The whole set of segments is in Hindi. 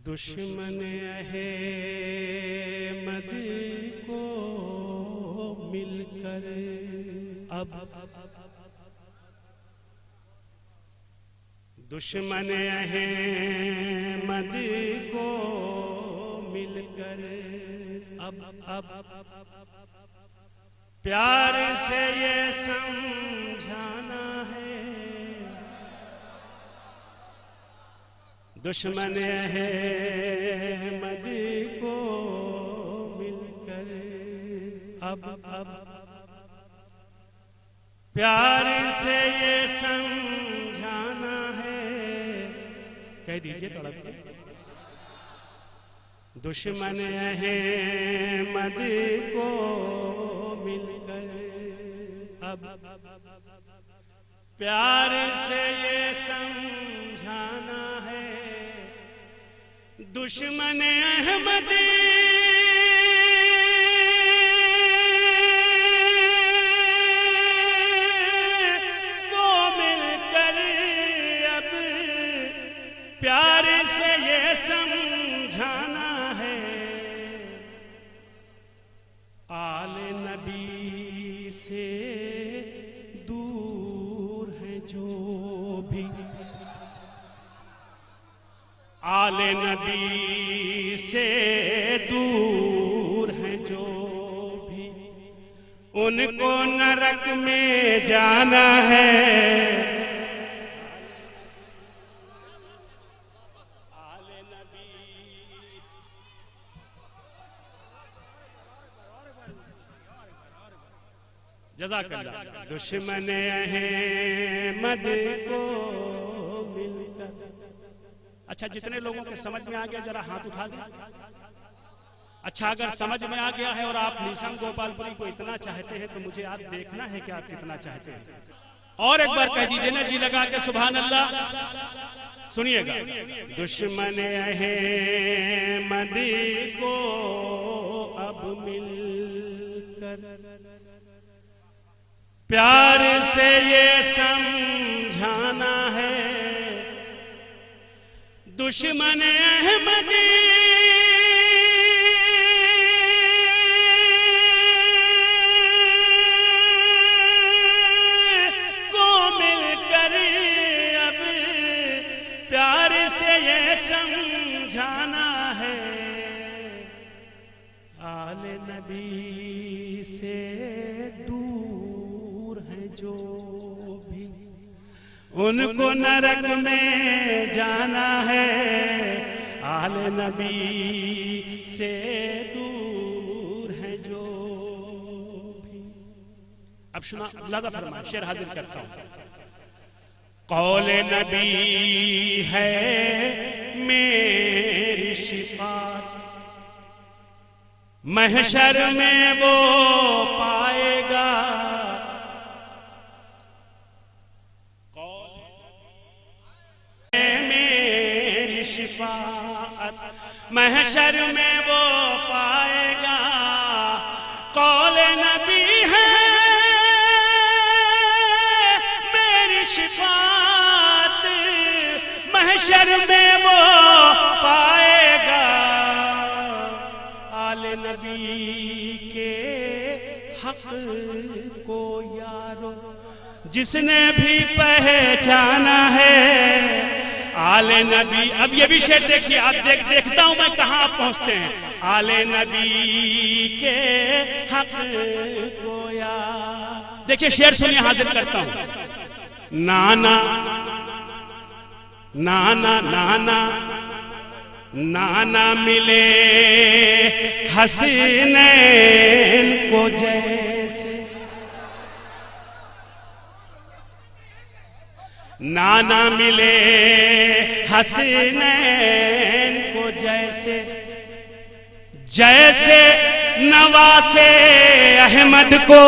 दुश्मन अहमद को मिलकर अब दुश्मन अहमद को मिलकर अब प्यार से ये समझाना है, दुश्मन अहमद को मिलकर अब प्यार से ये समझाना है। कह दीजिए तड़प के, दुश्मन अहमद को मिलकर अब प्यार से ये समझाना है, दुश्मन अहमद को मिलकर अब प्यार से ये समझाना है, आले नबी से दूर है जो भी, आले नबी से दूर है जो भी, उनको नरक में जाना है। आले नबी जज़ाकल्लाह। दुश्मन अहमद को मिलकर, अच्छा जितने लोगों के समझ में आ गया जरा हाथ उठा दें। अच्छा अगर समझ में आ गया है और आप निशान गोपालपुरी को इतना चाहते हैं तो मुझे आप देखना है कि आप कितना चाहते हैं। और एक बार कह दीजिए ना जी लगा के सुभान अल्लाह। सुनिएगा, दुश्मन अहमद को अब मिलकर प्यार से ये समझाना है, दुश्मन अहमद को मिलकर अब प्यार से ये समझाना है, आले नबी से दूर है जो भी, उनको नरक में जाना है, आले नबी से दूर है जो भी। अब सुना ज़्यादा फरमाए, शेर हाजिर करता हूं। कौल नबी है मेरी शिफात, महशर में वो पाएगा, महशर में वो पाएगा। कौल नबी है मेरी शिफात, महशर में वो पाएगा, आले नबी के हक को यारो जिसने भी पहचाना है, आले नबी। अब ये भी शेर देखिए, आप देखता हूं मैं कहां आप पहुंचते हैं। आले नबी के हक को यार, देखिए शेर सुनिए, हाजिर करता हूं। नाना नाना नाना नाना मिले हसीनैन को जैसे, नाना मिले हसीनैन को जैसे, जैसे नवासे अहमद को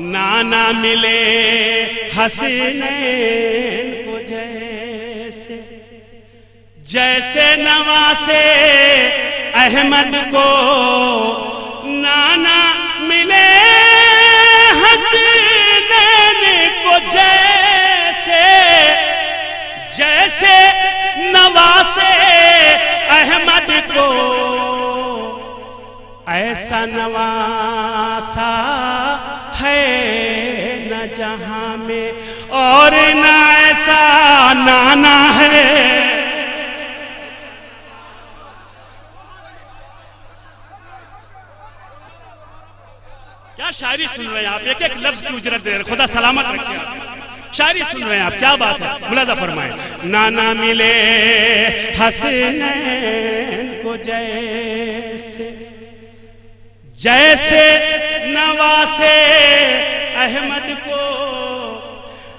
नाना मिले हसीनैन को जैसे, जैसे नवासे अहमद को नाना मिले हसीनैन को जैसे, जैसे जैसे नवासे अहमद को ऐसा नवासा है न जहां में, और न ऐसा नाना है। क्या शायरी सुन रहे हैं आप, एक एक लफ्ज की उजरत दे रहे, खुदा सलामत रखे आप। शायरी सुन रहे हैं आप, क्या बात है, मुलादा फरमाए। नाना मिले हसनैन को जैसे, जैसे नवासे अहमद को,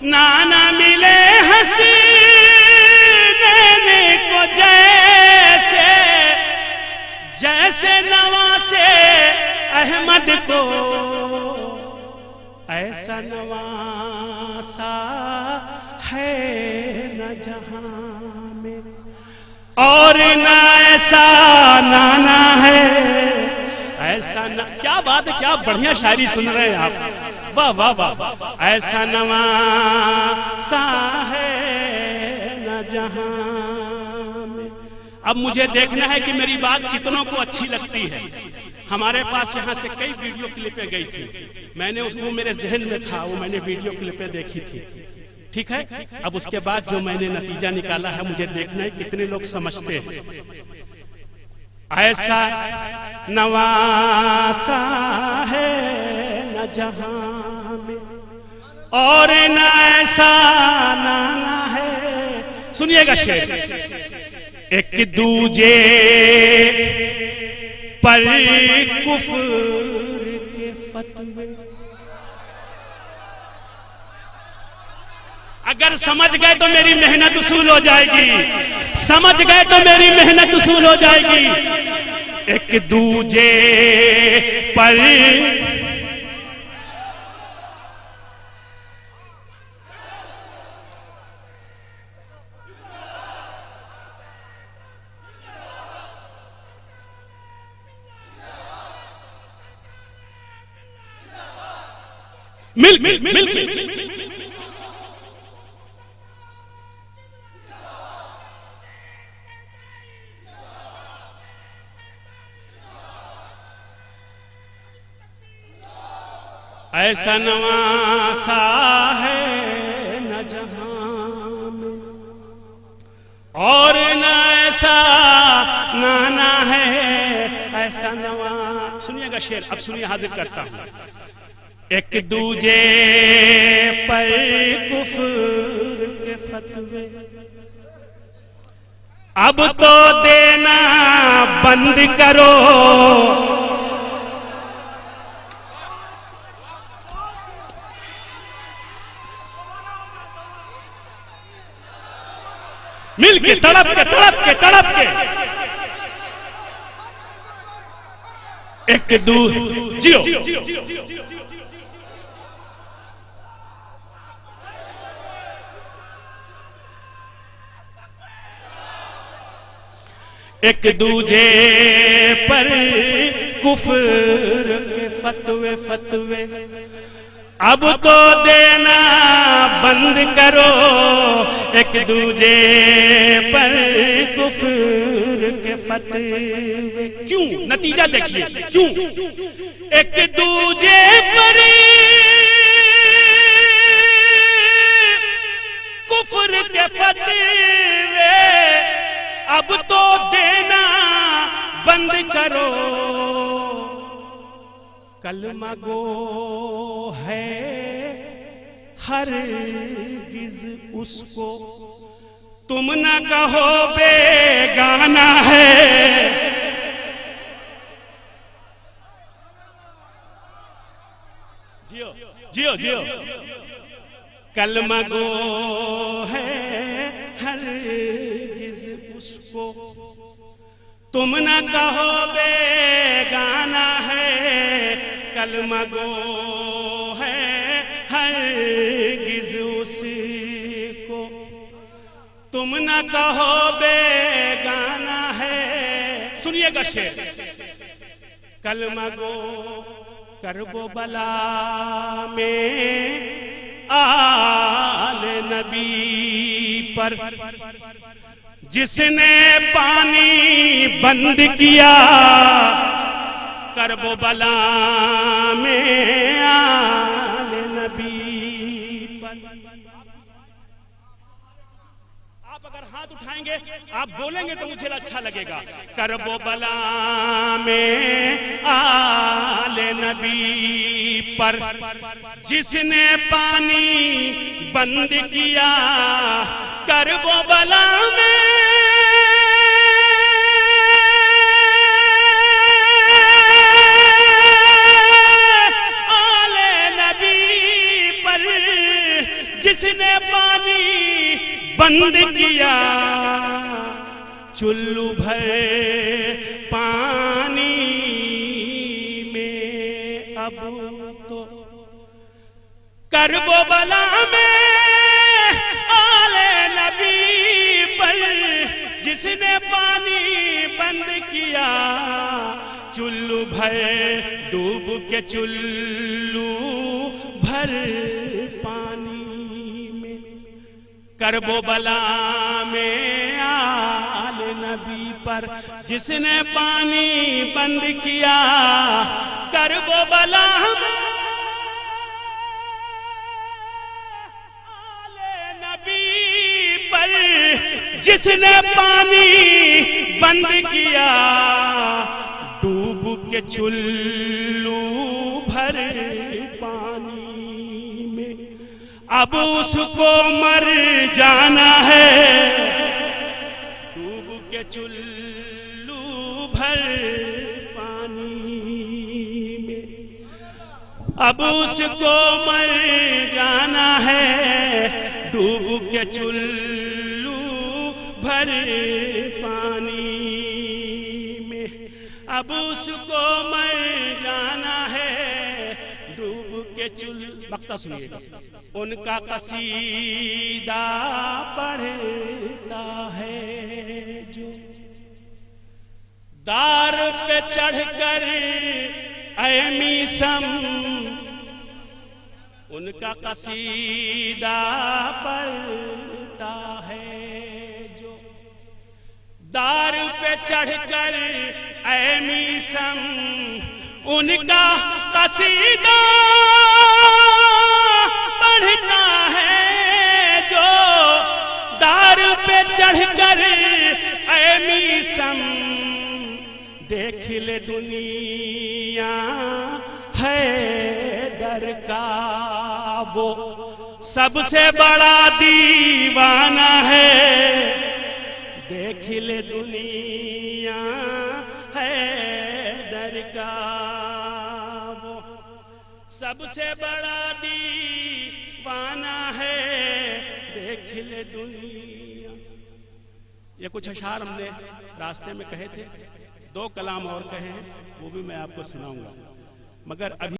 नाना मिले हसनैन को जैसे, जैसे नवासे अहमद को ऐसा नवासा है न जहां में, और न ऐसा नाना है ऐसा न। क्या बात है, क्या बढ़िया शायरी सुन रहे हैं आप, वाह वाह वाह। ऐसा नवासा है न जहां में। अब मुझे देखना है कि मेरी बात कितनों को अच्छी लगती है। हमारे पास यहाँ से कई वीडियो क्लिपें गई थी, मैंने उसको मेरे जहन में था, वो मैंने वीडियो क्लिपें देखी थी, ठीक है। अब उसके बाद जो मैंने नतीजा निकाला है, मुझे देखना है कितने लोग समझते हैं। ऐसा नवासा है न जहां में, और न ऐसा नाना है। सुनिएगा शेर। एक दूजे पर कुफ्र के फतवे, अगर समझ गए तो मेरी मेहनत उसूल हो जाएगी, समझ गए तो मेरी मेहनत उसूल हो जाएगी। एक दूजे पर मिल मिल मिल मिल ऐसा नवासा है न जहां में, और न ऐसा नाना है ऐसा नवा। सुनिएगा शेर, अब सुनिए, हाजिर करता हूं। एक दूजे पर कुफ्र के फतवे, अब तो देना बंद करो, मिल के तड़प के तड़प के तड़प के। एक दू जियो एक दूजे पर कुफ्र के फतवे फतवे, अब तो देना बंद करो। एक दूजे पर कुफ्र के फतवे, क्यों? नतीजा देखिए, क्यों? एक दूजे पर कुफ्र के फतवे, अब तो देना बंद करो। कलमा गो है हरगिज़ उसको, तुम न कहो बेगाना है। जियो जियो जियो। कलमा गो है हरगिज़ उसको, तुम न कहो बेगाना है। कलमा गो है हरगिज़ उसको, तुम न कहो बेगाना है। सुनिएगा शेर। कलमा गो करबो बला में आल नबी पर, जिसने पानी बंद किया करबो बला में आले नबी पर। आप अगर हाथ उठाएंगे, आप बोलेंगे तो मुझे अच्छा लगेगा। करबो बला में आले नबी पर, जिसने पानी बंद किया करबो बला में आले नबी पर, जिसने पानी बंद किया चुल्लू भर पानी में अब तो करबो बला में आले नबी पर, जिसने पानी बंद किया चुल्लू भर, डूब के चुल्लू भर पानी में करबो बला में आले नबी पर, जिसने पानी बंद किया करबो बला में पर, जिसने पानी बंद किया डूब के चुल्लू भर पानी में, अब उसको मर जाना है डूब के चुल्लू भर पानी में, अब उसको मर जाना है डूब के चुल्लू भर पानी में, अब उसको मर जाना है डूब के चुल्लू। वक्ता सुनिएगा, उनका कसीदा पढ़ता है जो दार पे चढ़कर ऐ मीसम, उनका कसीदा पढ़ता है जो दार पे चढ़कर ऐ मीसम, उनका कसीदा पढ़ता है जो दार पे चढ़कर ऐ मीसम, देख ले दुनिया है दर का वो सबसे बड़ा दीवाना है, देख ले दुनिया है दर का वो सबसे बड़ा दीवाना है, देख ले दुनिया। ये कुछ अशार हमने रास्ते में कहे थे, 2 कलाम और कहे हैं, वो भी मैं आपको सुनाऊंगा, मगर अभी